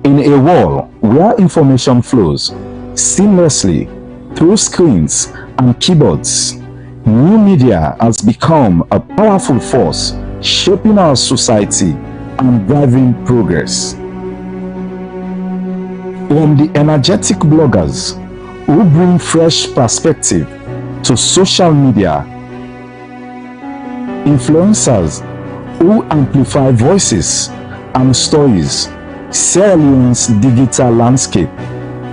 In a world where information flows seamlessly through screens and keyboards, new media has become a powerful force shaping our society and driving progress. From the energetic bloggers who bring fresh perspective to social media, influencers who amplify voices and stories, Sierra Leone's digital landscape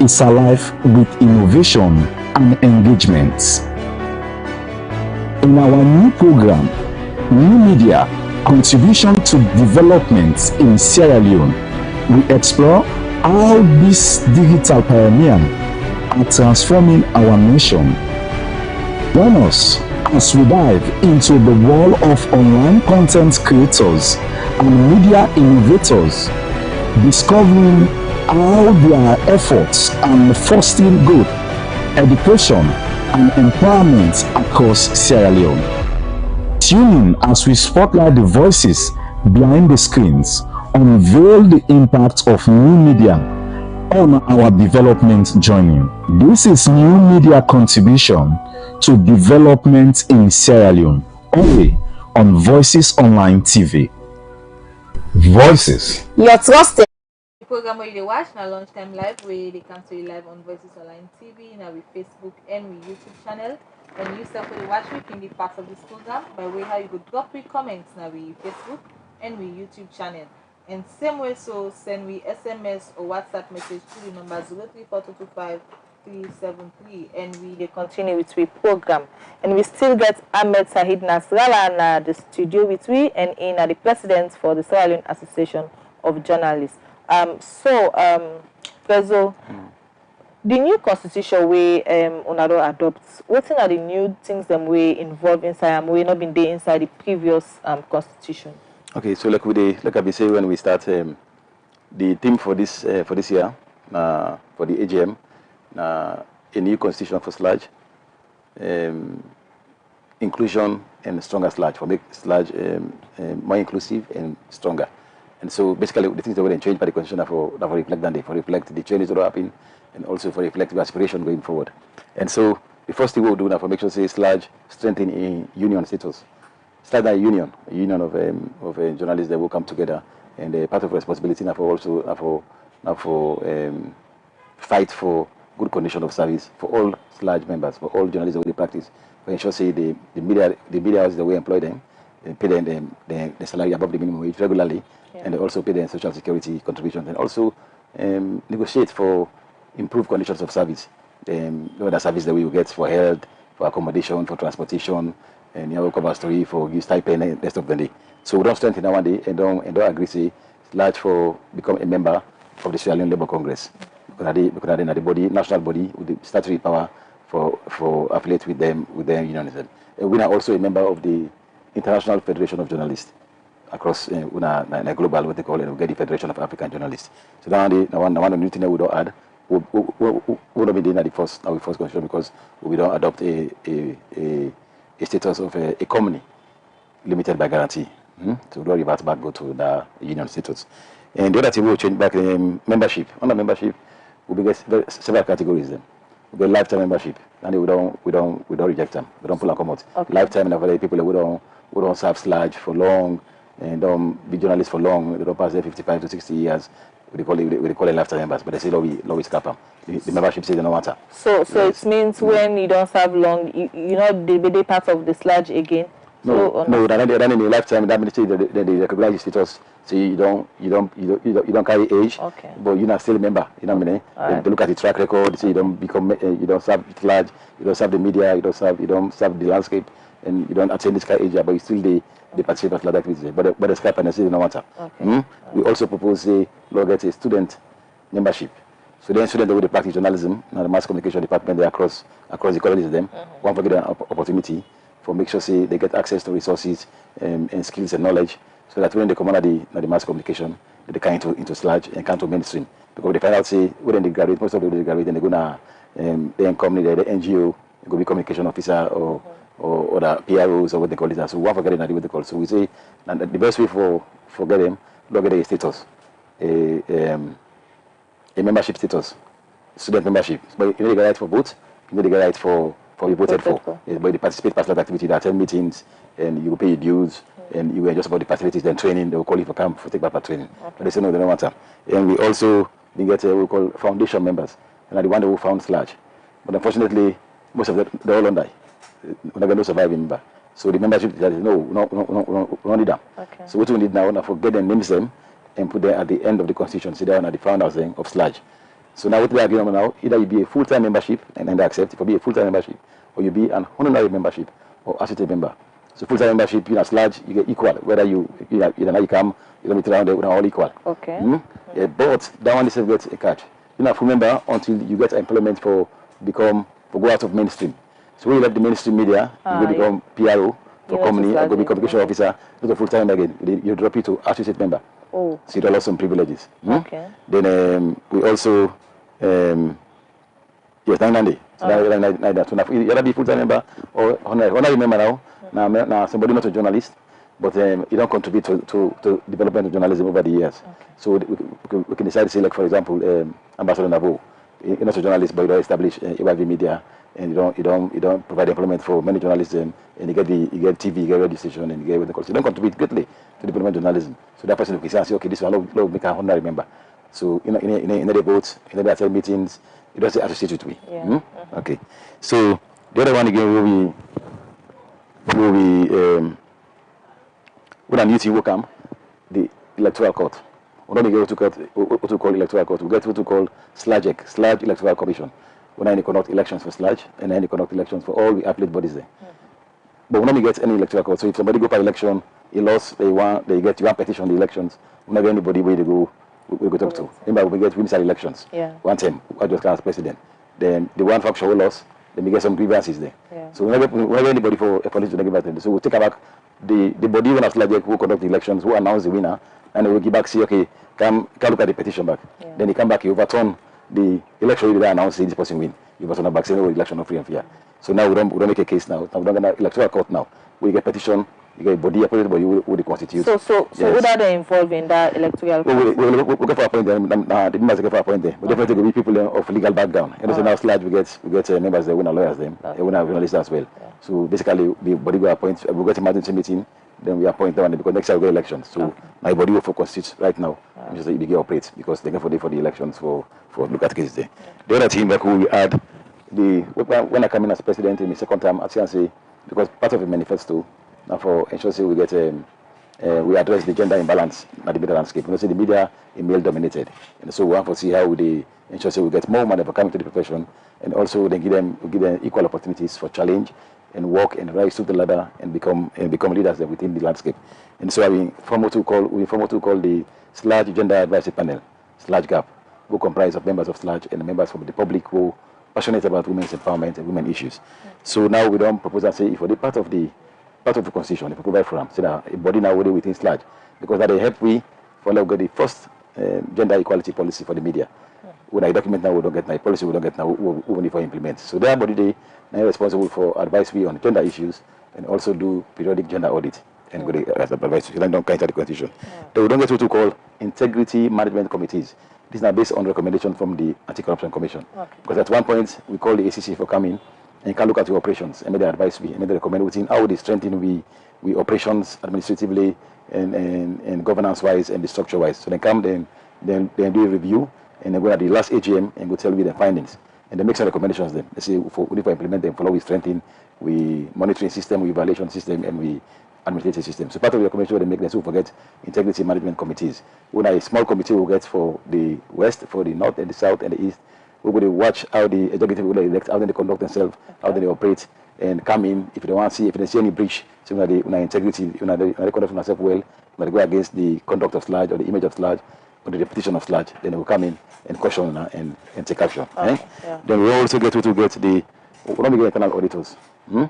is alive with innovation and engagement. In our new program, New Media Contribution to Development in Sierra Leone, we explore how these digital pioneers are transforming our nation. Join us as we dive into the world of online content creators and media innovators, discovering how their efforts are fostering growth, education, and empowerment across Sierra Leone. Tune in as we spotlight the voices behind the screens, unveil the impact of new media on our development journey. This is New Media Contribution to Development in Sierra Leone, only on Voices Online TV. Voices. Your trusted. The program where you watch now lunchtime live, where they can see live on Voices Online TV, now with Facebook and with YouTube channel. When you start for the watch, we can be part of this program by way how you could drop your comments now with Facebook and with YouTube channel. And same way, so send we SMS or WhatsApp message to the number 034225 and we continue with the program. And we still get Ahmed Sahid Nasrallah in the studio with we and in the president for the Sierra Leone Association of Journalists. The new constitution way UNADO adopts, what are the new things them way involved inside and we not been there inside the previous constitution? Okay, so like I be saying when we start the theme for this year for the AGM, a new constitution for SLAJ, inclusion and stronger SLAJ, for make SLAJ more inclusive and stronger. And so basically the things that were changed by the constitution for reflect that day, for reflect the changes that are happening and also for reflect the aspiration going forward. And so the first thing we'll do now for make sure say SLAJ strengthen in union status. Start a union of journalists that will come together, and part of responsibility now for also fight for good condition of service for all SLAJ members, for all journalists that we practice, to ensure say the media houses that we employ them, pay them the salary above the minimum wage regularly, and they also pay them social security contributions, and also negotiate for improved conditions of service, the service that we will get for health, for accommodation, for transportation, and cover story for give stipend and rest of the day. So we don't strengthen that one day and don't agree say SLAJ for become a member of the Sierra Leone Labour Congress. Because they the body, national body with the statutory power for affiliate with them unionism. We are also a member of the International Federation of Journalists across global what they call it, we get the Federation of African Journalists. So now one new thing that we don't add, we don't be doing at the first constitution because we don't adopt a status of a company limited by guarantee. So we don't revert back go to the union status. And the other thing we will change back membership. Under membership, we get several categories. Then we get lifetime membership, and we don't reject them. We don't pull and come out. Okay. Lifetime and other people we don't serve SLAJ for long and don't be journalists for long. They don't pass 55 to 60 years. We call it lifetime members, but they say we scrap them. The membership says they don't matter. So yes. It means when you don't serve long, you know they part of the SLAJ again. No, they're in the lifetime. That means they recognize your status. So you don't carry age, okay, but you're not still a member. You know what I mean? Right. They look at the track record. They say you don't serve SLAJ, you don't serve the media, you don't serve the landscape, and you don't attain this kind of age, but you still they participate in SLAJ activities. But the scrap and they say they don't matter. Okay. We also propose get a student membership. So then students that will practice journalism and the mass communication department they across the colleges them. One for get an opportunity for make sure say they get access to resources and skills and knowledge, so that when they come out the mass communication, they can into SLAJ and come to mainstream. Because they find out say when they graduate, most of them they graduate and they're gonna then come the NGO, they go be communication officer or the PROs or what they call it. So one for getting what they call. So we say and the best way for get them, don't get a status. a membership status, student membership. But you need the right for vote, you need the right for be voted for. Yes, but you participate in personal activity, they attend meetings, and you pay your dues, and you just about the facilities, then training, they will call you for camp, for take back for training. But they say no, they don't want them. And we also get what we call foundation members, and the one who found SLAJ. But unfortunately, most of them, they're all on die. We're not going to survive member. So the membership that is no, we don't need them. Okay. So what we need now, we forget them, names them, and put them at the end of the constitution, sit down at the founders of SLAJ. So now what we are agreeing on now, either you be a full-time membership and they accept, if you be a full-time membership, or you be an honorary membership or associate member. So full-time membership, you know, SLAJ, you get equal. Whether you come, you don't be around there, we're all equal. Okay. Yeah, but that one is get a catch. You're not a full member until you get employment for go out of mainstream. So when you left the mainstream media, you will become PRO for company, and go be communication officer, not a full-time again. You drop it to associate member. Oh. So you lost some privileges. Okay. Then we also yes, 990. So that you either be full-time member or honorary member now. Now somebody not a journalist, but you don't contribute to development of journalism over the years. Okay. So we can decide to say, like for example, Ambassador Navo, you're not a journalist, but you don't establish AYV media, and you don't provide employment for many journalists, and you get TV, you get radio station, and you get what they call. So you don't contribute greatly to development of journalism. So that person will say, okay, this one will make a honorary member. So in the votes, in the attend meetings, you don't say associate with me. Yeah. Okay. So the other one again will be when I'm using WOCAM, the electoral court. We don't get what to call electoral court. We get what to call SLAJ Electoral Commission. When I conduct elections for SLAJ, and I conduct elections for all the appellate bodies there. But we don't get any electoral court. So if somebody go for election, he lost, they get one petition the elections. We don't get anybody where they go. We go talk to. Remember, we get ministerial elections. Yeah. One time, I just as president. Then the one faction we lost, then we get some grievances there. Yeah. So we never get anybody for a police to give back. So we'll take back the body when SLAJ who conduct the elections, who announce the winner, and we'll give back, say, okay, come look at the petition back. Yeah. Then he come back, he overturn the election they announced, say this person win. You overturn back, say no, election not free and fair. So now we don't make a case now. Now we don't get an electoral court now. We get petition. You get a body, appointed body who they constitute. So yes. Who are they involved in that electoral court? We go for appointment. The members go for appointment. But definitely will be people of legal background. And so now SLAJ we get members there, we are lawyers them, we are journalists as well. Yeah. So basically the body will appoint. We get emergency meeting, then we appoint them because next year we get elections. So now the body will constitute right now. Just they get operate because they can for the elections for look at cases there. Yeah. The other thing that we add when I come in as president in the second term, I say because part of the manifesto. Now for ensuring we get we address the gender imbalance in the media landscape. You know, the media is male dominated, and so we want to see how we ensure we get more money for coming to the profession, and also then give them equal opportunities for challenge and work and rise to the ladder and become leaders within the landscape. And so we form what we call the SLAJ Gender Advisory Panel, SLAJ GAP, who comprise of members of SLAJ and members from the public who are passionate about women's empowerment and women issues. So now we don't propose and say if for the part of the constitution, if we provide for them, so that a body now within SLAJ, because that they help we follow the first gender equality policy for the media. When I document now, we don't get my policy, we don't get now, we need to implement. So their body they are responsible for advice we on gender issues and also do periodic gender audit and good advice. You don't counter the constitution. Then we don't get what we call integrity management committees. These are based on recommendation from the Anti-Corruption Commission. Because at one point we call the ACC for coming. And you can look at your operations and make the advice and make the recommend within how they strengthen we operations administratively and governance wise and the structure wise. So they come then do a review and then go at the last AGM and go tell me the findings. And they make some recommendations then. They say we need to implement them, follow we strengthen, we monitoring system, we evaluation system and we administrative system. So part of the recommendation they make them so forget integrity management committees. When a small committee will get for the west, for the north and the south and the east. We will watch how the executive will elect, how they conduct themselves, how they operate, and come in if they want to see if they see any breach, so when they integrity, when they conduct themselves well, when they go against the conduct of SLAJ or the image of SLAJ or the reputation of SLAJ, then they will come in and caution and take action. Yeah. Then we also get to get we don't get internal auditors. We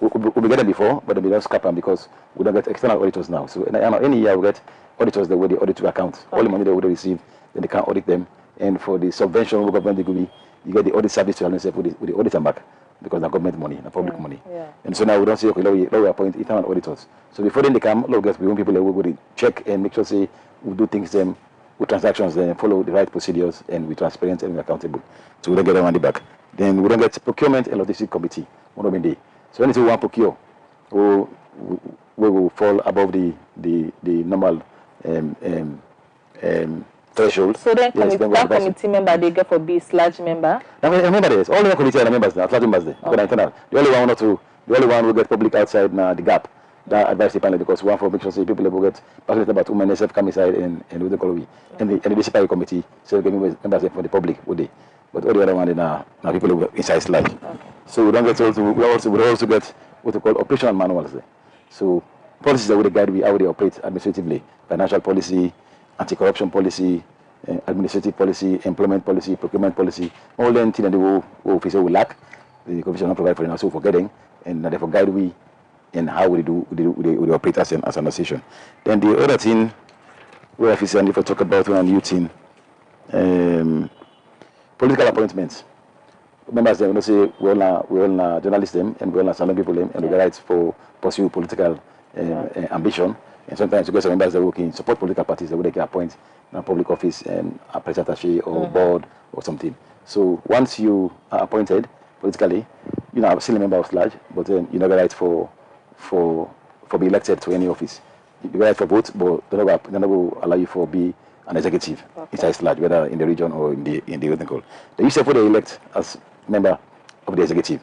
get them before, but we don't scrap them because we don't get external auditors now. So any year we get auditors that will the audit to account. All the money they would receive, then they can audit them. And for the subvention government degree, you get the audit service to help yourself with the auditor back because the government money, the public money. Yeah. And so now we don't say, okay, now we appoint internal auditors. So before then they come, we want people that will check and make sure say we do things them with transactions, then follow the right procedures and be transparent and be accountable. So we don't get the money back. Then we don't get procurement and logistics committee. So anything we want to procure, we will fall above the normal threshold. So then that committee member they get for be SLAJ member? I remember this. All the committee are members there, SLAJ members there. Okay. The only one who get public outside now the gap. That advisory panel, because we want to make sure say people will get passionate about women and come inside and what they call we. And the disciplinary committee, so we can members for the public would they. But all the other one now people who inside SLAJ. Okay. So we don't get we also get what we call operational manuals there. So policies that would guide how they operate administratively, financial policy, anti-corruption policy, administrative policy, employment policy, procurement policy, all the things that the officer will lack, the commission not provide for them, so forgetting, and therefore guide we in how we operate as an association. Then the other thing we have is, and if I talk about one new thing, political appointments. Members they say we all journalists them and we all salon people them and we got rights for pursue political ambition. And sometimes you get some members that work in support political parties that would can appoint in a public office and a press attaché or board or something. So once you are appointed politically, you know, still a member of SLAJ, but then you never right for being elected to any office. You got right for vote, but they never allow you for be an executive inside SLAJ, whether in the region or in the technical. They used to they elect as member of the executive.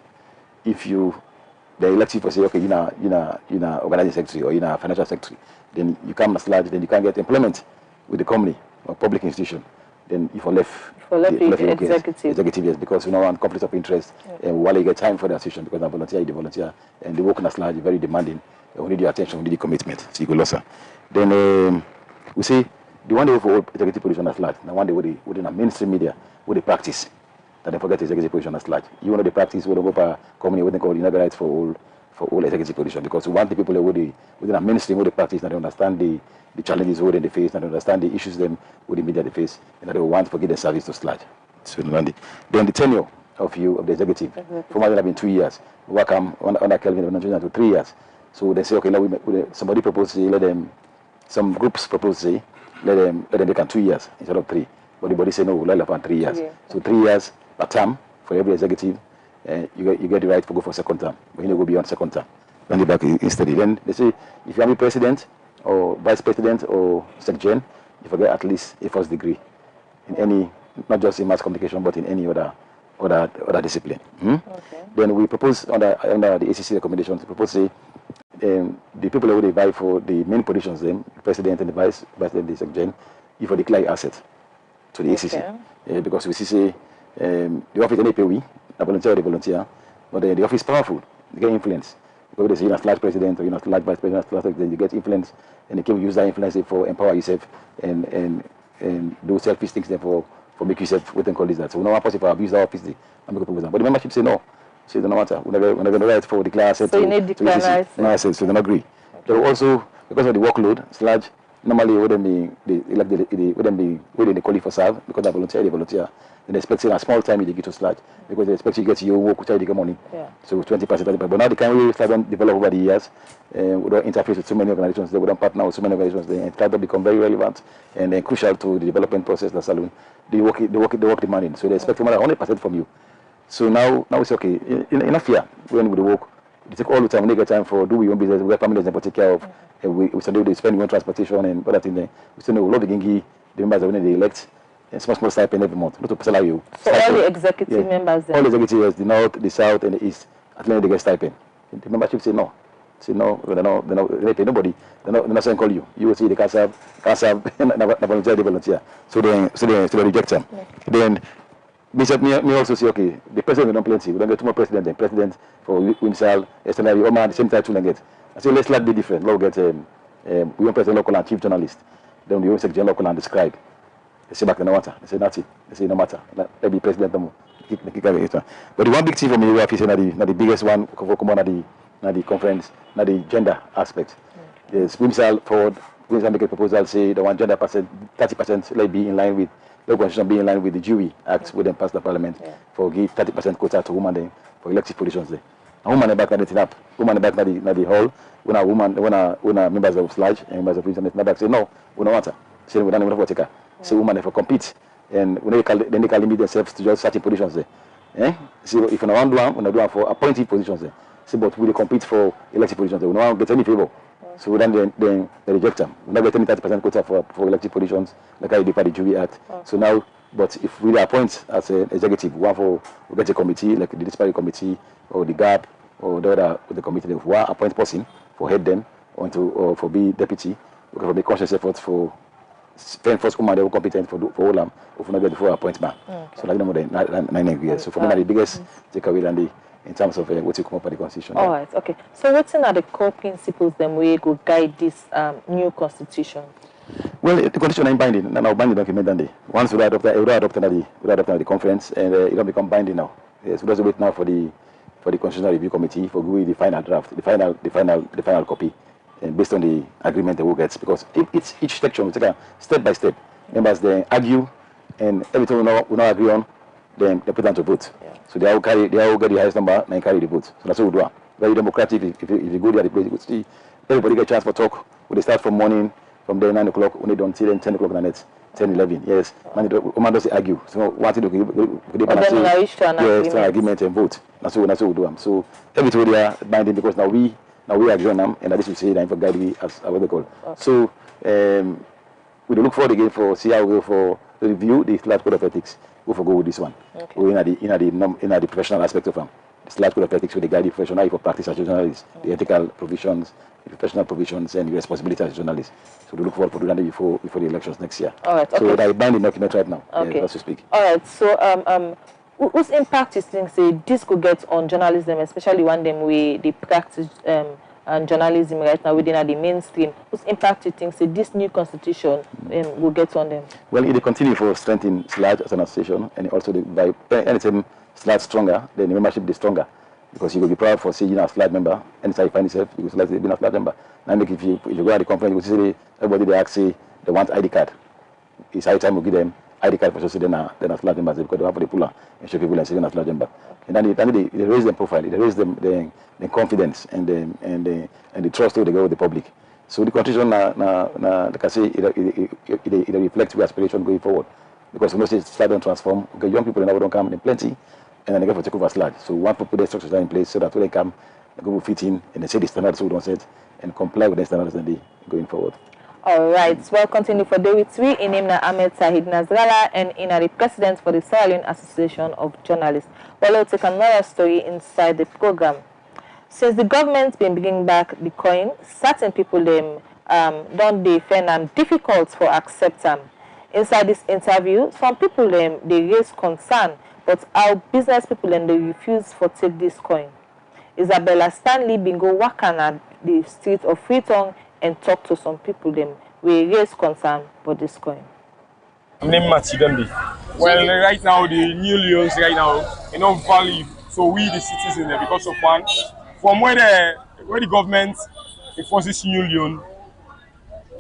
If they elect you for say, okay, you're not organizing secretary or you're not financial secretary, then you come as SLAJ, then you can't get employment with the company or public institution. Then if you left executive, yes, because you know one conflict of interest, and while you get time for the association because they volunteer, and the work in SLAJ is very demanding. We need your attention, we need your commitment. So you go lost. Then we say the one day for executive position as SLAJ, the one day within a mainstream media, with the practice, that they forget executive position as SLAJ. You know the practice with the go company what they call rights for all executive position, because we want the people within a mainstream with the practice that they understand the challenges within the face, that they understand the issues them with the media they face, and that they want to give the service to SLAJ. So then the tenure of the executive, formerly have been 2 years. We work under Kelvin to 3 years. So they say, okay, now somebody proposes, some groups propose, let them become 2 years instead of 3. But the body say no, let them 3 years. Yeah. So 3 years per term for every executive, you get the right to go for second term. But you need to go beyond second term. Then the back instead. Then they say if you are president or vice president or secretary, you forget at least a first degree in any, not just in mass communication, but in any other discipline. Okay. Then we propose under the ACC recommendations, we propose say the people who they vie for the main positions, the president and the vice president, the secretary, if they declare asset to the ACC, because we see say the office they pay we, the volunteer, but the office is powerful, they get influence. Because they say you're not SLAJ president or you're not SLAJ vice president, SLAJ secretary, you get influence, and they can use that influence for empower yourself and do selfish things there for make yourself what they call this that. So no one possible abuse our office, and make a proposal. But the membership say no. So it doesn't matter. We're not going to write for declare asset. So you need declare asset. So they don't agree. Okay. So also because of the workload, SLAJ normally wouldn't they call you for serve because they volunteer. Then they expect a small time you get to SLAJ because they expect you get your work which you get money. Yeah. So 20%. But now the kind we start develop over the years, we don't interface with so many organizations, we don't partner with so many organizations, they try to become very relevant and crucial to the development process the salon. They work demanding. So they expect more than 100% from you. So now we say okay, enough here when we work. We take all the time, we get time for do we own business, we have families to take care of, we spend on transportation and other things. We still know a lot of the members when they elect, and small stipend every month. Not to allow you. So all the executive members then? All the executives, the north, the south, and the east, at least they get stipend. The membership say no. Say no, they pay nobody. They're not saying call you. You will see they can't serve, volunteer. So they reject them. Then me also say, okay, the president we don't plenty. We don't get two more presidents than president for Wimsal, SLAJ, Oman, the same title and get. I say let's be different. Now get we want president local and chief journalist. Then we want secretary local and the scribe. They say back in the water. They say nothing. They say no matter. Let be president. But the one big thing for me we have is the biggest one for come on the conference, the gender aspect. Yes, Wimsal make a proposal say the one gender percent 30% let be in line with the constitution be in line with the Jury Act with them pass the parliament for give 30% quota to women then for elective positions there. And women back at the up, women back at the hall, when a woman when a members of SLAJ and members of internet back say no, we don't want her. Say we don't want to take her. So women if compete, and when then they can limit themselves to just certain positions there. So if you want to do one for appointed positions there. So but we compete for elected positions there. We don't get any favor. So then they reject them. We don't get any 30% quota for elected positions, like I did by the Jury Act. So now, but if we appoint as an executive, we get a committee, like the disparity committee or the GAP or the other committee, if we appoint person for head them or for be deputy, we can be conscious efforts for first woman they were competent for all them if we not get the full appointment. So like more than 9 years. So for me, that's the biggest takeaway than in terms of what you come up with the constitution. All right, okay. So what are the core principles them we go guide this new constitution? Well, the constitution ain't binding. Now binding document than once we adopt the conference, and it don't become binding now. Yes, we just wait now for the constitutional review committee for going the final draft, the final copy, and based on the agreement they will get. Because each section we take a step by step. Members they argue, and everything we not agree on, then they put down to vote. So they all get the highest number and carry the vote. So that's what we do. Very democratic. If you go there, the place you could see everybody get a chance for talk. When they start from morning, from there 9 o'clock, when they don't till 10 o'clock at night, 10, 11. Yes, man doesn't argue. So what to do? To an agreement and vote. That's what we do. So everything they are binding because now we agree on them, and this will say that for guide we as what they call. So we look forward again for see how we go for review the SLAJ code of ethics. We'll go with this one. We're in the professional aspect of them. The SLAJ code of ethics will guide the professional for practice as journalists, the ethical provisions, the professional provisions, and the responsibility as journalists. So we look forward for doing that before the elections next year. All right. Okay. So that is binding document right now. Okay. As we speak. All right. So whose impact is things say this could get on journalism, especially when them we they practice and journalism right now within the mainstream? Whose impact you think say this new constitution will get on them? Well, it will continue for strengthening SLAJ as an association, and also by anytime SLAJ stronger, then the membership is stronger. Because you will be proud for saying a SLAJ member, anytime you find yourself, you will select being a SLAJ member. Now if you go at the conference, you will see everybody they ask say they want ID card. It's high time we give them ID card for sure then a SLAJ members because they have the puller and show people and say they're a SLAJ member. And then they raise them profile, they raise them the confidence and the trust they go with the public. So the constitution like I say it reflects the aspiration going forward. Because we know SLAJ don't transform, okay, young people now don't come in plenty. And then they get for take over SLAJ. So we want to put the structures in place so that when they come, they go fit in and they say the standards so we don't set and comply with the standards and they going forward. All right. Well, continue for day with we in name Ahmed Sahid Nasrallah and in the president for the Sierra Leone Association of Journalists. Well, we'll take another story inside the program. Since the government's been bringing back the coin, certain people don't they find difficult for accept them. Inside this interview, some people they raise concern. But our business people and they refuse to take this coin. Isabella Stanley been go walk at the street of Freetown and talk to some people them we raise concern for this coin. I'm named Matty Dembi. Well, right now the new loans right now enough value. So we the citizens because of one from where the government enforces new loan,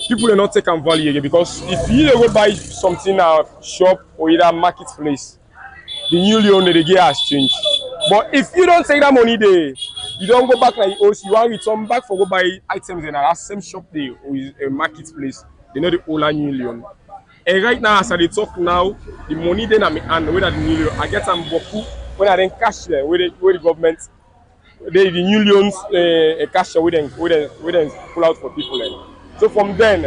people are not taking value again because if you go buy something at shop or either marketplace. The new loan that they get has changed. But if you don't take that money there, you don't go back like you want to return back for go buy items in that same shop there or a marketplace. They know the older new loan. And right now, as I talk now, the money then I'm and whether the new loan, I get some boku when I then cash there where the government the new loans cash where then pull out for people then. So from then,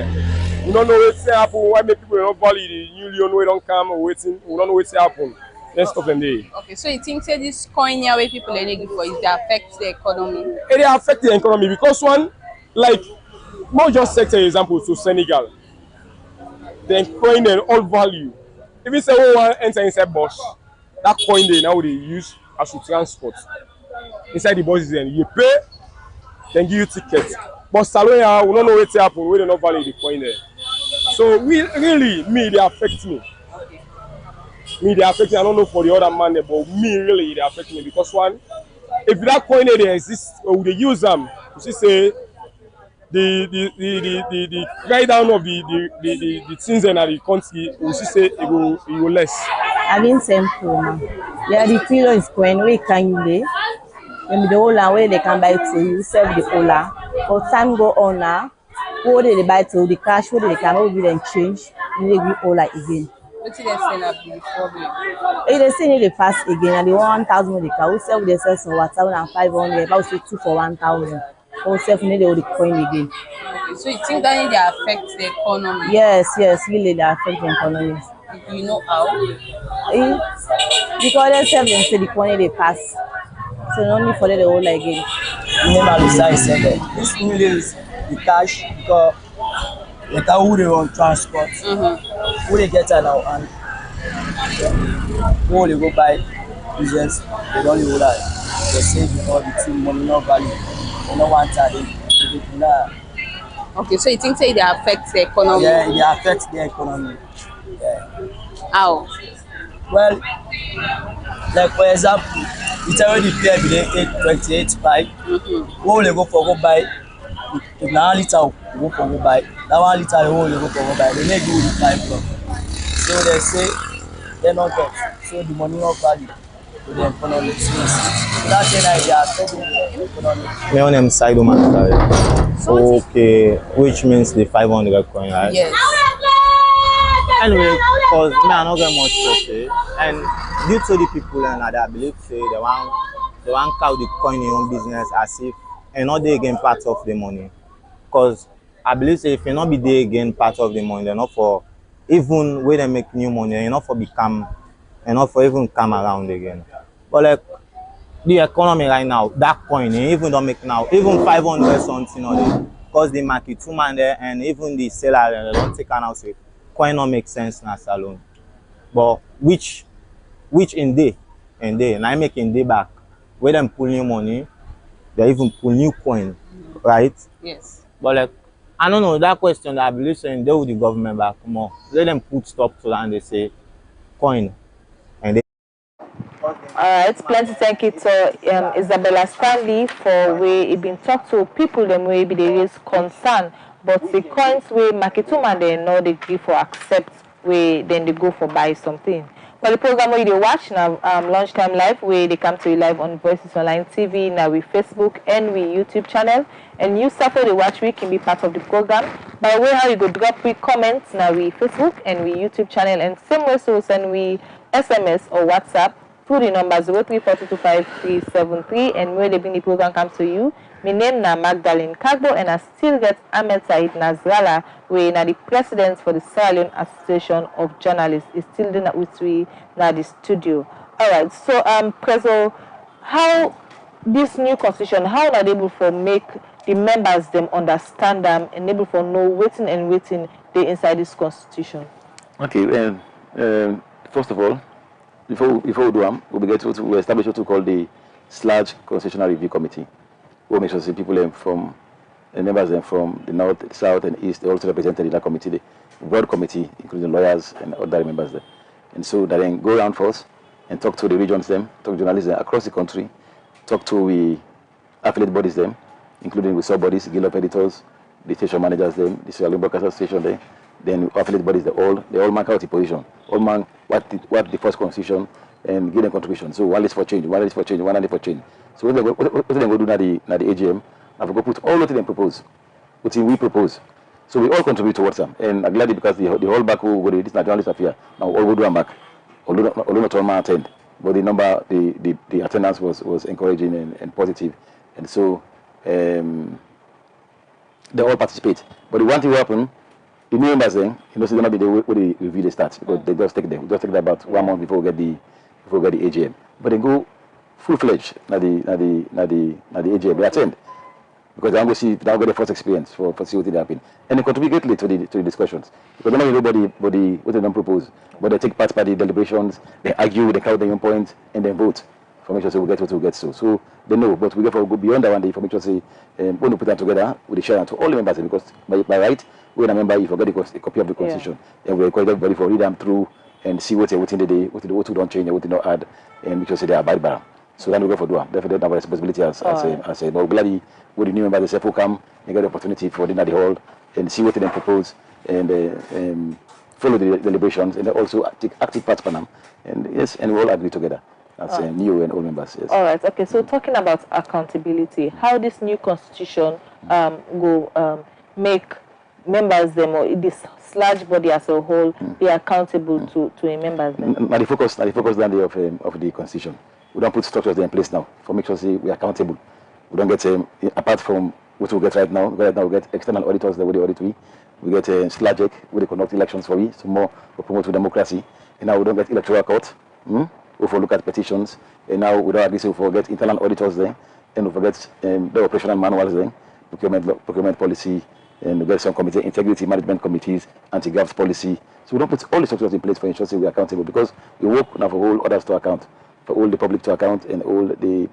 we don't know what's happen. Why make people not value the new loan we don't come or waiting? We don't know what's happen. Let's stop them there. Okay, so you think say this coin here where people are looking for is they affect the economy? It affect the economy because one, like, not just sector example to Senegal, the coin and all value. If you say one enter inside bus, that coin they now they use as to transport. Inside the buses then you pay, then give you tickets. But Saloya, we don't know what's happen, we don't know value the coin there. So we really they affect me. Me, they affect me. I don't know for the other man, but me really they affect me because one, if that coin they exist or they use them, you see say the write down of the things in the country, you see say it will less. I mean simple. Yeah, the kilo is coin we can you lay. Then the whole way they can buy it to you sell the whole. For time go on now, what they buy to the cash, what they can all give them change. they give all like again. What did they say na be the problem? If they say they pass again and they want 1,000 they can, we sell they sell some 1,500, but we say 2 for 1,000. We sell need they will coin again. Okay, so you think that they affect the economy? Yes, really they affect the economy. Do you know how? Because they sell them say the coin they pass. So no need for them the whole again. Normally say this millions the cash because who they run transport, who they get now and who they go buy business, they don't know that they say because the team money no value, they no want that they do that. Okay, so you think say they affect the economy? Yeah, it affects the economy. Yeah. How? Well, like for example, it's already pay every day 8.28 Who they go for go buy? If na 1 litre go for go buy, that 1 litre the whole they go for go buy. They make you with 5 block. So they say they not get. So the money not value to the economy. So that's an idea affecting the economy. My name is Saido Mansari. Okay, which means the 500 coin, right? Yes. Anyway, because me I not get much to say, and due to the people and that I believe say they want count the coin in your own business as if and not they again part of the money. Because I believe say if you not be there again part of the money, they're not for even when they make new money, you're not for become and not for even come around again. But like the economy right now, that coin, even don't make now, even 500 something or they because the market 2 man there and even the seller they don't take an house. Coin not make sense na salon, but which in day and I make in day back where them pull new money, they even pull new coin, right? Yes. But like I don't know that question that I believe saying they with the government back more. Let them put stop to that and they say coin and they. Alright, plenty thank you to Isabella Stanley for where he been talk to people them way be they raise concern, but the coins where market woman they know they give for accept where then they go for buy something. But the program where they watch now lunchtime live where they come to you live on Voices Online TV now with Facebook and with YouTube channel, and you suffer the watch we can be part of the program by way how you go drop quick comments now with Facebook and with YouTube channel, and same way so send we SMS or WhatsApp through the number 03425373, and where they bring the program comes to you. My name na Magdalene Kagbo, and I still get Ahmed Said Nazrala, where na the president for the Sierra Leone Association of Journalists. Is still doing that with we na the studio. Alright, so Prezo, how this new constitution, how are they able for make the members them understand them and able for know waiting and waiting they inside this constitution? Okay, first of all, before we do them, we establish what we call the SLAJ Constitutional Review Committee. We'll make sure that people from members from the north, the south, and east are also represented in that committee, the broad committee, including lawyers and other members there. And so that then go around first and talk to the regions them, talk to journalists across the country, talk to the affiliate bodies them, including with sub bodies, guild of editors, the station managers them, the Sierra Leone Broadcasters Station there. Then affiliate bodies, they all mark out the position. All man what the first constitution and give them contribution. So one is for change, one is for change, one is for change. So what they go do na the AGM, I go put all what they propose, what we propose. So we all contribute towards them. And I'm glad because the whole back who go this journalist affair. Now all go do them back. Although not all man attend, but the number the attendance was encouraging and positive. And so they all participate. But the one thing will happen. The new members then, so they might be the way they review the stats because they just take them. We just take that about 1 month before we get the AGM. But they go full-fledged na the AGM. They attend because they want to get the first experience for see what happen. And they contribute greatly to the discussions. Because they don't know what they don't propose, but they take part by the deliberations, they argue, they count their own points, and then vote. Information say we get what we get so they know, but we get for go beyond that one. The information say when we put that together, we share it to all the members because by right. When a member, you forget a copy of the constitution, and we encourage everybody for read them through and see what's in the day, what don't change, what don't add, and make sure they are abide by. So then we go for do. Definitely have a responsibility as a. But gladly, with the new members, they come, they get the opportunity for dinner at the hall and see what they propose and follow the deliberations and also take active part for them. And yes, and we all agree together as new and old members. Yes. All right. Okay. So talking about accountability, how this new constitution go make members them or this SLAJ body as a whole be accountable to a members them? Now the focus down there of the constitution. We don't put structures there in place now for make sure say we are accountable. We don't get apart from what we get right now. Right now we get external auditors that will audit we. We get SLAJ where they conduct elections for we, so more we promote democracy. And now we don't get electoral court. We for look at petitions. And now we don't agree so we forget internal auditors there, and we forget the operational manuals there, procurement policy. And we get some committee, integrity management committees, anti-graft policy. So we don't put all the structures in place for ensuring we are accountable because we work now for all others to account, for all the public to account and all the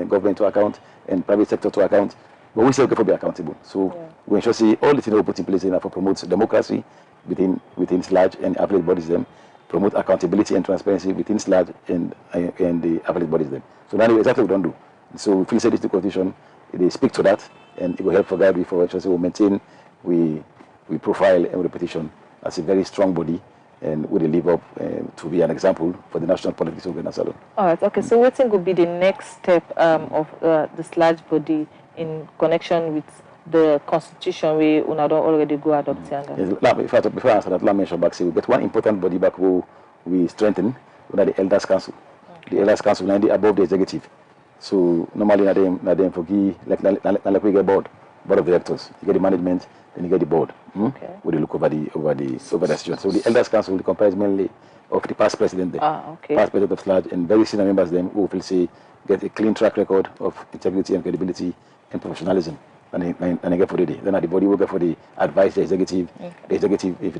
government to account and private sector to account. But we still have to be accountable. So we ensure all the things we put in place for promote democracy within SLAJ and affiliate bodies them, promote accountability and transparency within SLAJ and the affiliate bodies them. So that's exactly what we don't do. So we feel this the constitution, they speak to that. And it will help for guide before we maintain, we profile and repetition as a very strong body and will live up to be an example for the national politics of Ghana Salon. All right, okay. So what think would be the next step of the SLAJ body in connection with the constitution we don't already go adopt? Before I answer that, let me mention back, we get one important body back who we strengthen, the Elders Council. The Elders Council is above the executive. So normally na them forgive like we get board of directors. You get the management, then you get the board. Okay. Where they look over the situation. So the Elders Council will comprise mainly of the past president there. Past president of SLAJ and very senior members them who will say get a clean track record of integrity and credibility and professionalism. And they get for the day. Then the body will get for the advice the executive. Okay. The executive if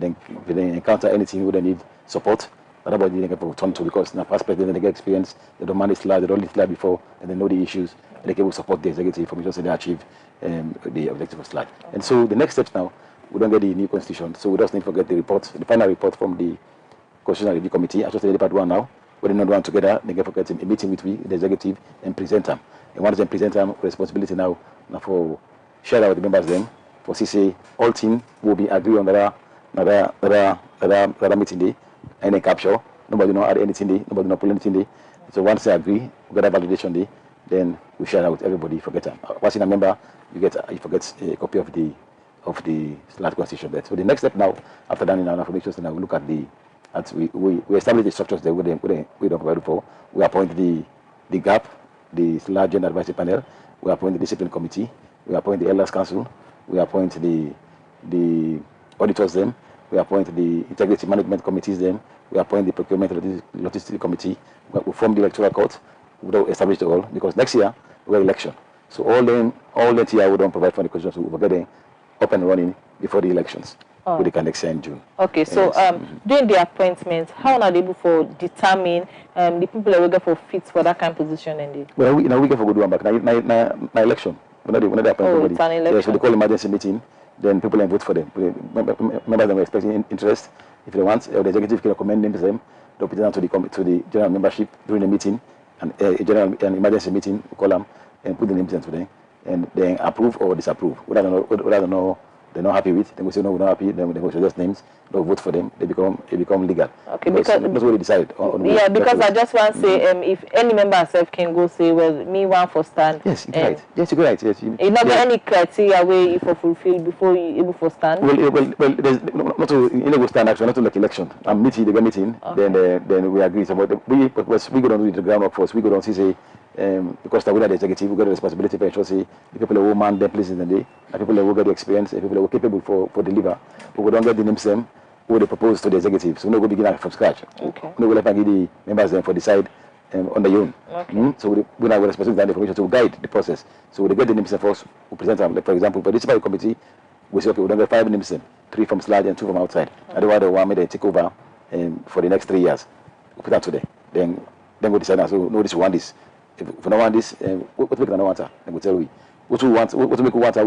they encounter anything who they need support. About the for turn to because in the past president they get experience, they don't manage SLAJ, they don't lead SLAJ before, and they know the issues, and they can support the executive for me so they achieve the objective of SLAJ. Okay. And so the next steps now, we don't get the new constitution, so we just need to get the report, the final report from the Constitutional Review Committee. I just said the part one now. We don't one together, they get for getting a meeting with the executive and present them. And once they present them, responsibility now for share out with the members then for CC all team will be agree on the meeting day. Any capture, nobody know add anything there, nobody know pull anything there. So once they agree, we get a validation day, then we share out with everybody. Forget them. Once in a member, you forget a copy of the SLAJ constitution there. So the next step now, after that, in our information, now we look at we establish the structures that we don't provide for. We appoint the GAP, the SLAJ Gender Advisory Panel. We appoint the Discipline Committee. We appoint the Elders Council. We appoint the auditors them. We appoint the integrity management committees then. We appoint the procurement logistics committee. We form the electoral court. We don't establish the all because next year we have election. So all that year we don't provide for the constitution. So we're getting up and running before the elections. We can next year in June. Okay, so during the appointment, how are they able to determine the people that will get for fit for that kind of position and well, we get for good one back. Now election. When they appoint it's an election. Yeah, so they call emergency meeting. Then people can vote for them. Members that were expressing interest, if they want, the executive can recommend them to them. They'll put it down to the general membership during the meeting, and an emergency meeting, we call them, and put the names to them, and then approve or disapprove. Whether they're not happy with, then we say no, we're not happy. Then they go suggest names. They'll vote for them. They become legal. Okay, because that's what they decide. Because I just want to say, if any member herself can go say, well, me want for stand. Yes, you're right. Yes, you're right. Yes, you not any criteria where you for fulfill before you able for stand. Well, there's not to go stand actually, not to like election. I'm meeting, they get meeting. Okay. Then we agree. So we go down to the groundwork first. We go down to say. Because the executive, we got the responsibility for ensuring the people who man their places in the day, the people who got the experience, the people who are capable for deliver. But we don't get the names them who they propose to the executive. So we don't go begin from scratch. Okay. We will give the members them for decide on their own. Okay. So we have responsibility that information to guide the process. So we get the names them first, we present them. Like for example, for the disciplinary committee, we say okay, we don't get 5 names them, 3 from SLAJ and 2 from outside. Otherwise, they want me to take over for the next 3 years. We put that today. Then we decide now. So no, this one this. If we don't want this, what make another want? Then we tell we. What we want, what make we want,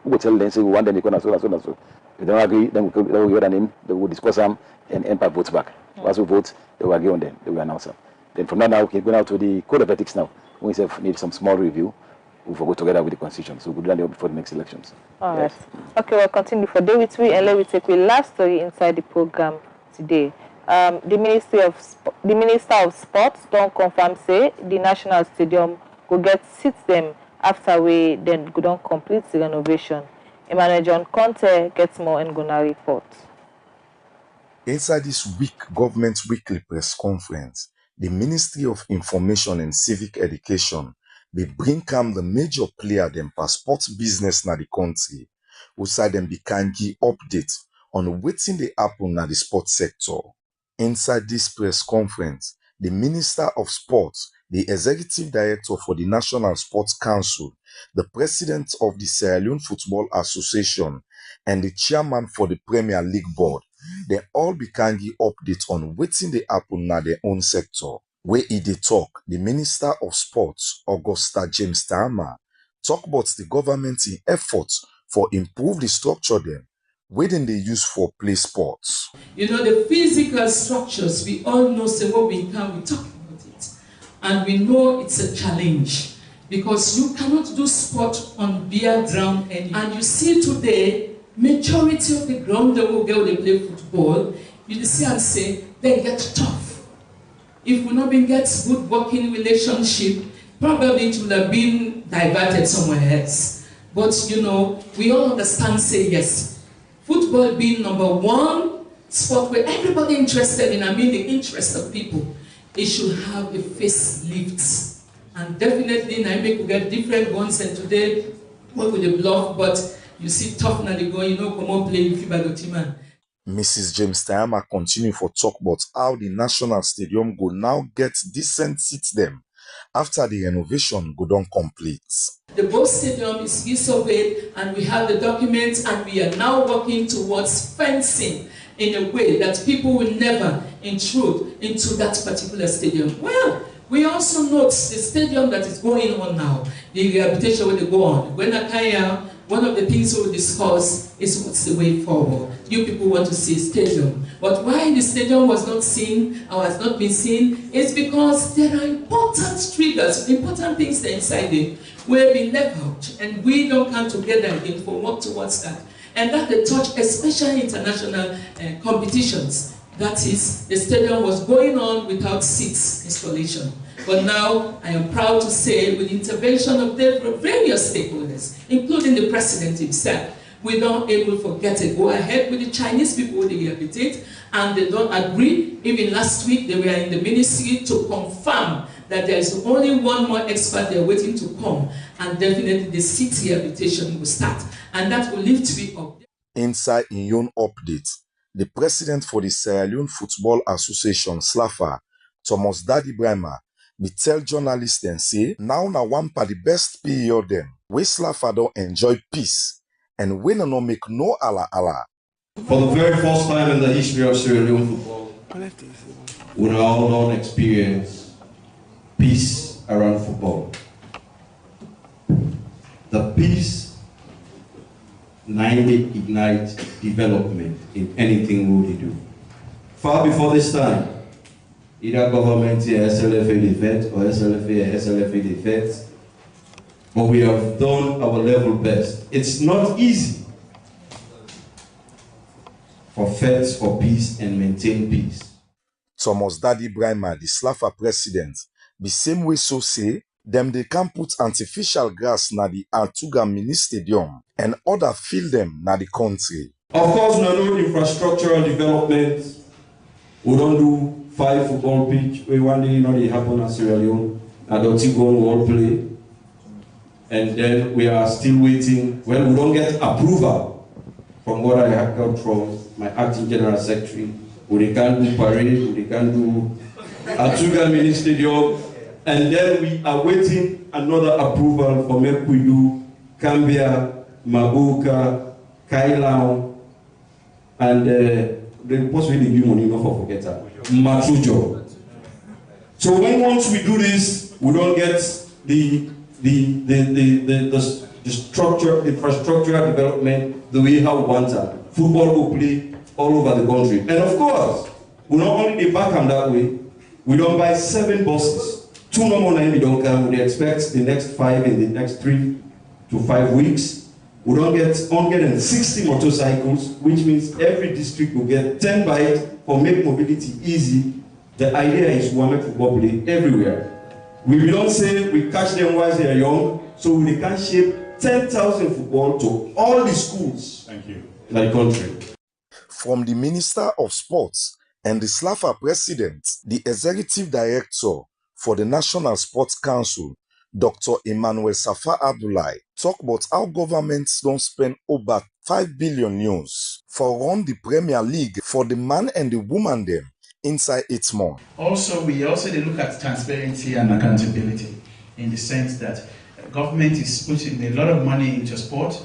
we tell them say we want them to go and so. If they don't agree, then we hear their name, they will discuss them and MPAC votes back. Once we vote, they will agree on them, they will announce them. Then from now we can go now to the code of ethics now. We need some small review. We will go together with the constitution. So we'll do that before the next elections. All right. Okay, we'll continue for day with we and let me take the last story inside the program today. The Minister of Sports don't confirm say the National Stadium will get seats them after we then go down complete the renovation. Emmanuel John Conte gets more in Ghana report. Inside this week government weekly press conference, the Ministry of Information and Civic Education will bring come the major player them passport business na the country, outside them can give update on waiting the happen na the sports sector. Inside this press conference, the Minister of Sports, the Executive Director for the National Sports Council, the President of the Sierra Leone Football Association, and the Chairman for the Premier League Board, they all began give update on waiting the happen na their own sector. Where they talk, the Minister of Sports, Augusta James Tahama, talk about the government in efforts for improve the structure them, waiting they use for play sports. You know, the physical structures, we all know, say what we can, we talk about it. And we know it's a challenge because you cannot do sport on bare ground anymore. And you see today, majority of the ground that will go, they play football, you see and say, they get tough. If we not been get good working relationship, probably it would have been diverted somewhere else. But you know, we all understand, say yes. Football being number one sport where everybody interested in, I mean the interest of people, it should have a facelift. And definitely now we get different ones, and today what with the bluff, but you see tough now they go, you know, come on play with FIBA team. Mrs. James Tahama continue for talk about how the National Stadium go now get decent seats them after the renovation go done complete. The both stadium is surveyed and we have the documents, and we are now working towards fencing in a way that people will never intrude into that particular stadium. Well, we also note the stadium that is going on now, the rehabilitation where they go on. When Akaya, one of the things we will discuss is what's the way forward. You people want to see a stadium. But why the stadium was not seen or has not been seen is because there are important triggers, important things that inside it where we left out and we don't come together again for work towards that. And that they touch especially international competitions. That is, the stadium was going on without seats installation. But now, I am proud to say, with the intervention of the various stakeholders, including the president himself, we don't able to get it. Go ahead with the Chinese people they rehabilitate, and they don't agree. Even last week, they were in the ministry to confirm that there is only one more expert they're waiting to come, and definitely the seat rehabilitation will start. And that will lead to be up. Inside in your update, the president for the Sierra Leone Football Association, SLAFA, Thomas Daddy Brima, we tell journalists and say, now na one pa the best period them, we SLAFA don't enjoy peace, and we no make no ala. For the very first time in the history of Sierra Leone football, we now don't experience peace around football. The peace ignite development in anything we do. Far before this time, either government here, SLFA the vet, or SLFA the vet, but we have done our level best. It's not easy for vets for peace and maintain peace. Thomas Daddy Brima, the SLAFA president, the same way so say, them they can put artificial grass na the Antuga mini stadium and other field them na the country. Of course, no infrastructural development. We don't do 5 football pitch. We one day, you know, they happen at Sierra Leone. I don't think one will play. And then we are still waiting. Well, we don't get approval from what I have got from my acting general secretary. We can't do parade, we can't do Antuga mini stadium. And then we are waiting another approval for make we do Cambia, Mabuka, Kailau, and the possibly give money not for forget that. Matujo. So once we do this, we don't get the structure, infrastructural development the way how we want that. Football will play all over the country. And of course, we not only the back that way, we don't buy 7 buses. 2 normal 9 we don't come. We expect the next 5 in the next 3 to 5 weeks. We don't get 160 motorcycles, which means every district will get 10 bikes for make mobility easy. The idea is we make football play everywhere. We don't say we catch them while they are young, so we can shape 10,000 football to all the schools in the country. From the Minister of Sports and the SLAFA President, the Executive Director for the National Sports Council, Dr. Emmanuel Safa Abdullahi, talk about how governments don't spend over 5 billion euros for run the Premier League for the man and the woman them inside 8 months. Also, we look at transparency and accountability in the sense that government is putting a lot of money into sport,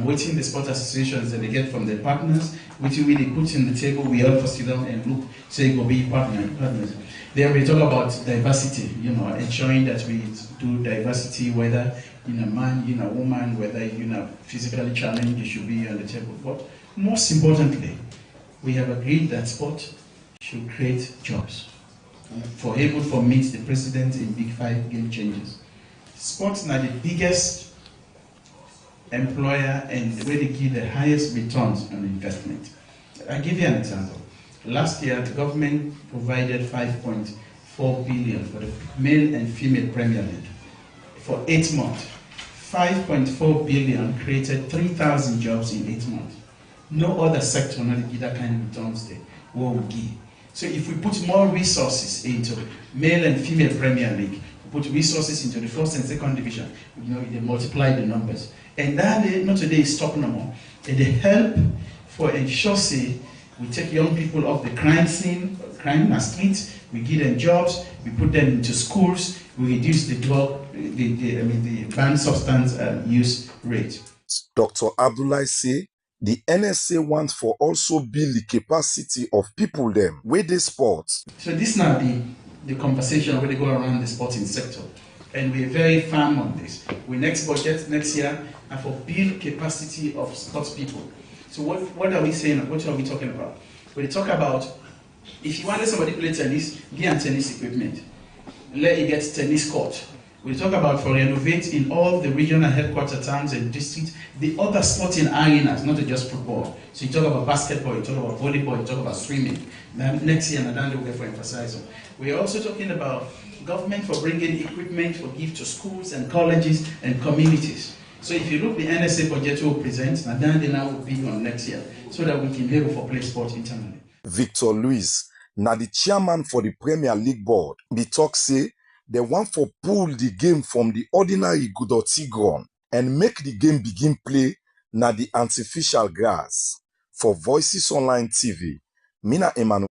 waiting the sport associations that they get from their partners, which we really put in the table, we all sit down and look, say, go be partners. Then we talk about diversity, ensuring that we do diversity, whether in a man, in a woman, whether in a physically challenged, you should be on the table. But most importantly, we have agreed that sport should create jobs. For able to meet the president in Big 5 game changes. Sports are the biggest employer and where they give the highest returns on investment. I'll give you an example. Last year, the government provided 5.4 billion for the male and female Premier League for 8 months. 5.4 billion created 3,000 jobs in 8 months. No other sector will give that kind of returns there. What we give. So if we put more resources into male and female Premier League, we put resources into the first and second division, they multiply the numbers. And that not today is stop no more. And they help for ensure say we take young people off the crime scene, crime in the streets, we give them jobs, we put them into schools, we reduce the the banned substance use rate. Dr. Abdullahi say the NSA wants for also build the capacity of people them with the sports. So this now the conversation where they go around the sporting sector. And we're very firm on this. We next budget next year and for build capacity of sports people. So what are we saying? What are we talking about? We talk about if you want somebody to play tennis, give tennis equipment. Let you get tennis court. We talk about for renovate in all the regional headquarter towns and districts, the other sporting arenas, not just football. So you talk about basketball, you talk about volleyball, you talk about swimming. Then next year, and we'll get for emphasizing. We are also talking about government for bringing equipment for give to schools and colleges and communities. So if you look the NSA budget will present, and then they now will be on next year, so that we can be able to play sport internally. Victor Luis, now the chairman for the Premier League board, be talk say they want for pull the game from the ordinary Gudoti ground and make the game begin play na the artificial grass. For Voices Online TV, Mina Emmanuel.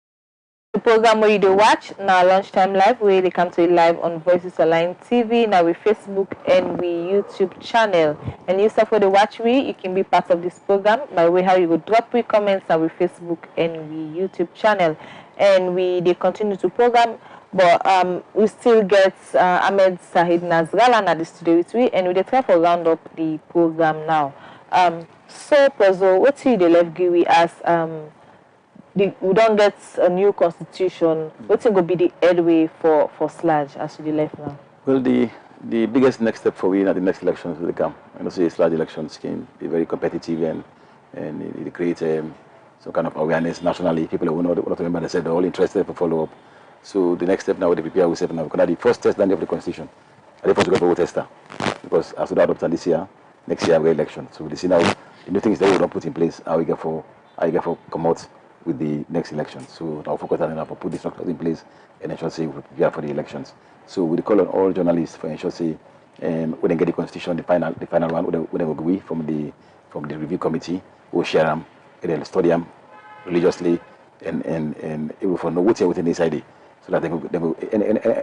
The program where you do watch now lunchtime live where they come to you live on Voices Online TV now with Facebook and we YouTube channel. And you for the watch you can be part of this program by way how you go drop your comments now with Facebook and we YouTube channel. And they continue to program. But we still get Ahmed Sahid Nazralan at the studio with me, and we try to round up the program now. So, Prezo, what do you left give we as we don't get a new constitution? What's going to be the headway for SLAJ as we left now? Well, the biggest next step for we at the next elections will come. See, SLAJ elections can be very competitive and it creates some kind of awareness nationally. People who know what to remember, they said they're all interested to follow up. So the next step now, we prepare ourselves now, because the first test done of the constitution, and the first go for tester, because after that adoption this year, next year we have election. So we see now the new things that we don't put in place, how we get for come out with the next election. So our focus is now for put the structures in place and ensure say we prepare for the elections. So we call on all journalists for ensure say when they get the constitution, the final one, when they agree from the review committee, we'll share them, and they'll study them religiously, and it will for know what's within this idea. So that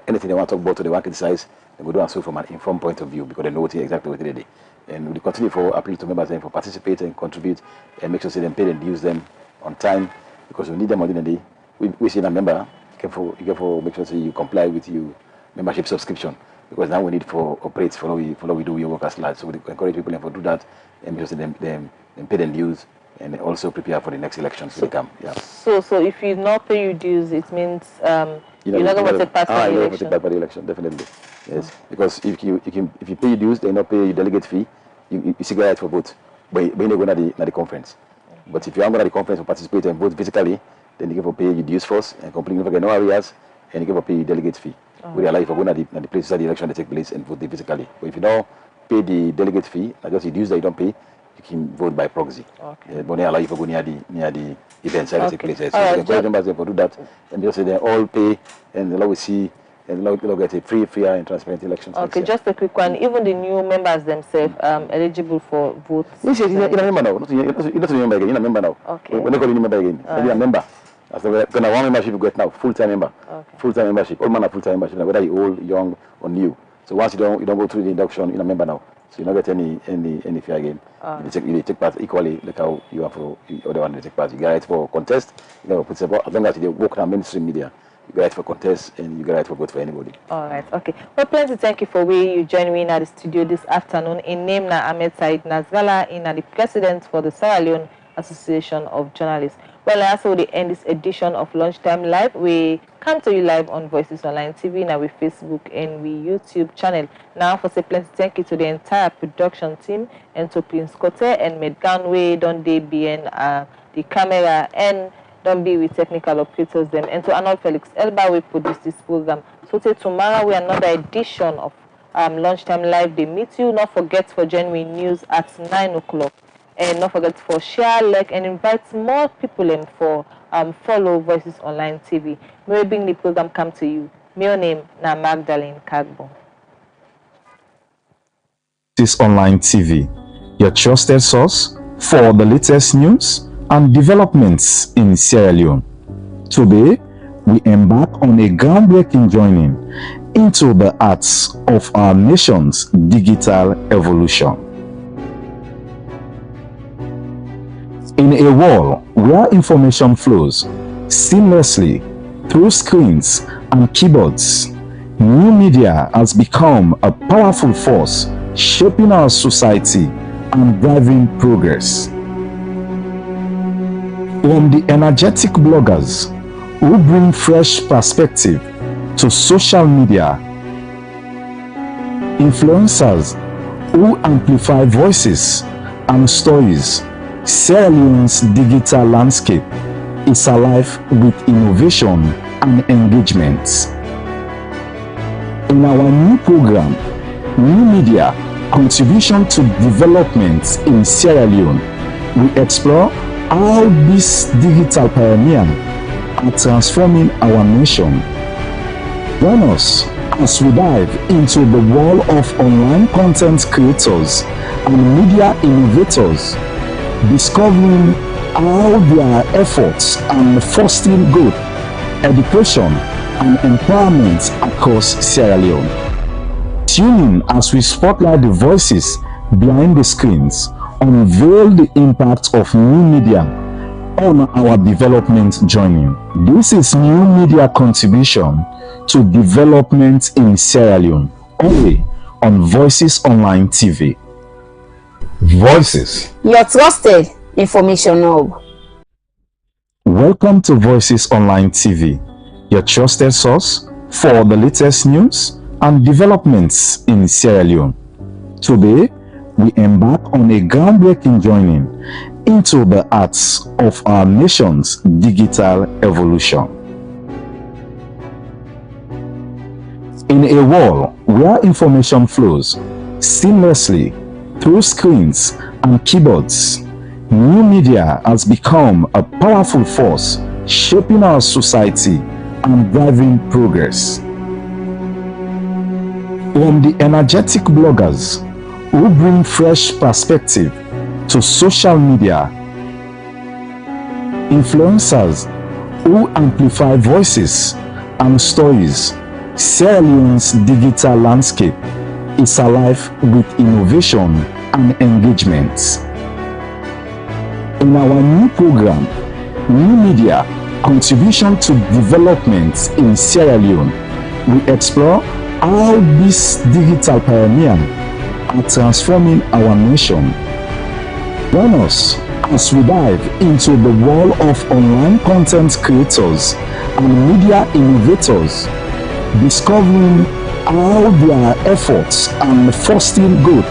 anything they want to talk about, or they want to criticize, they will do and so from an informed point of view, because they know exactly what they do. And we continue for appeal to members and for participate and contribute and make sure they pay and use them on time, because we need them on the day. We see a member, you can make sure you comply with your membership subscription, because now we need for operate follow we do your work as large. So we encourage people to do that and make sure them pay their dues and also prepare for the next elections to come. Yeah. So if you not pay your dues, it means you're not going to take part in the election. You're not going to take part in the election, definitely. Yes, because if you pay your dues, they not pay your delegate fee. You see right for both, but you don't go to the conference. But if you are going to the conference or participate and vote physically, then you can pay your dues first and completely forget no areas, and you can pay your delegate fee. We realize if you go to the places that the election they take place and vote physically. But if you don't pay pay the delegate fee, I just reduce that you don't pay, you can vote by proxy. Okay. But they allow you to go near the events that take place. So All right, you can members to do that, and just say they all pay, and they'll always see, and they'll get a free, fair, and transparent elections. Okay, just a quick one. Even the new members themselves eligible for votes. Yes, you're a member now. You're not a member again. You're a member now. Okay. We're not calling you member again. You're a member. That's one membership you get now, full-time member. Okay. Full-time membership. All man are full-time membership, whether you're old, young, or new. So once you don't go through the induction, you're a member now. So you don't get any fee again. You take part equally like how you have for the other one to take part. You get right for contest. You know, as long as you work on mainstream media, you get right for contest and you get right for vote for anybody. All right, okay. Well, plenty thank you for where you join me in at the studio this afternoon. In name na Ahmed Said Nazgala, in the president for the Sierra Leone Association of Journalists. Well, that's how we end this edition of Lunchtime Live. We come to you live on Voices Online TV, now with Facebook and we YouTube channel. Now, for say plenty thank you to the entire production team and to Prince Cote and Medganway, don't they be in the camera and don't be with technical operators them, and to Arnold Felix Elba, we produce this program. So till tomorrow, we another edition of Lunchtime Live. They meet you. Not forget for genuine news at 9 o'clock. And not forget for share, like, and invite more people in for follow Voices Online TV. May we bring the program come to you. My name na Magdalene Kagbo. Voices Online TV, your trusted source for the latest news and developments in Sierra Leone. Today, we embark on a groundbreaking journey into the arts of our nation's digital evolution. In a world where information flows seamlessly through screens and keyboards, new media has become a powerful force shaping our society and driving progress. From the energetic bloggers who bring fresh perspective to social media, influencers who amplify voices and stories, Sierra Leone's digital landscape is alive with innovation and engagement. In our new program, New Media Contribution to Development in Sierra Leone, we explore how these digital pioneers are transforming our nation. Join us as we dive into the world of online content creators and media innovators, discovering how their efforts are fostering growth, education, and empowerment across Sierra Leone. Tune in as we spotlight the voices behind the screens, unveil the impact of new media on our development journey. This is New Media Contribution to Development in Sierra Leone, only on Voices Online TV. Voices, your trusted information hub. Welcome to Voices Online TV, your trusted source for the latest news and developments in Sierra Leone. Today, we embark on a groundbreaking journey into the arts of our nation's digital evolution. In a world where information flows seamlessly through screens and keyboards, new media has become a powerful force shaping our society and driving progress. From the energetic bloggers who bring fresh perspective to social media, influencers who amplify voices and stories, Sierra Leone's digital landscape is alive with innovation and engagement. In our new program, New Media Contribution to Development in Sierra Leone, we explore how these digital pioneers are transforming our nation. Join us as we dive into the world of online content creators and media innovators, discovering how their efforts are fostering growth,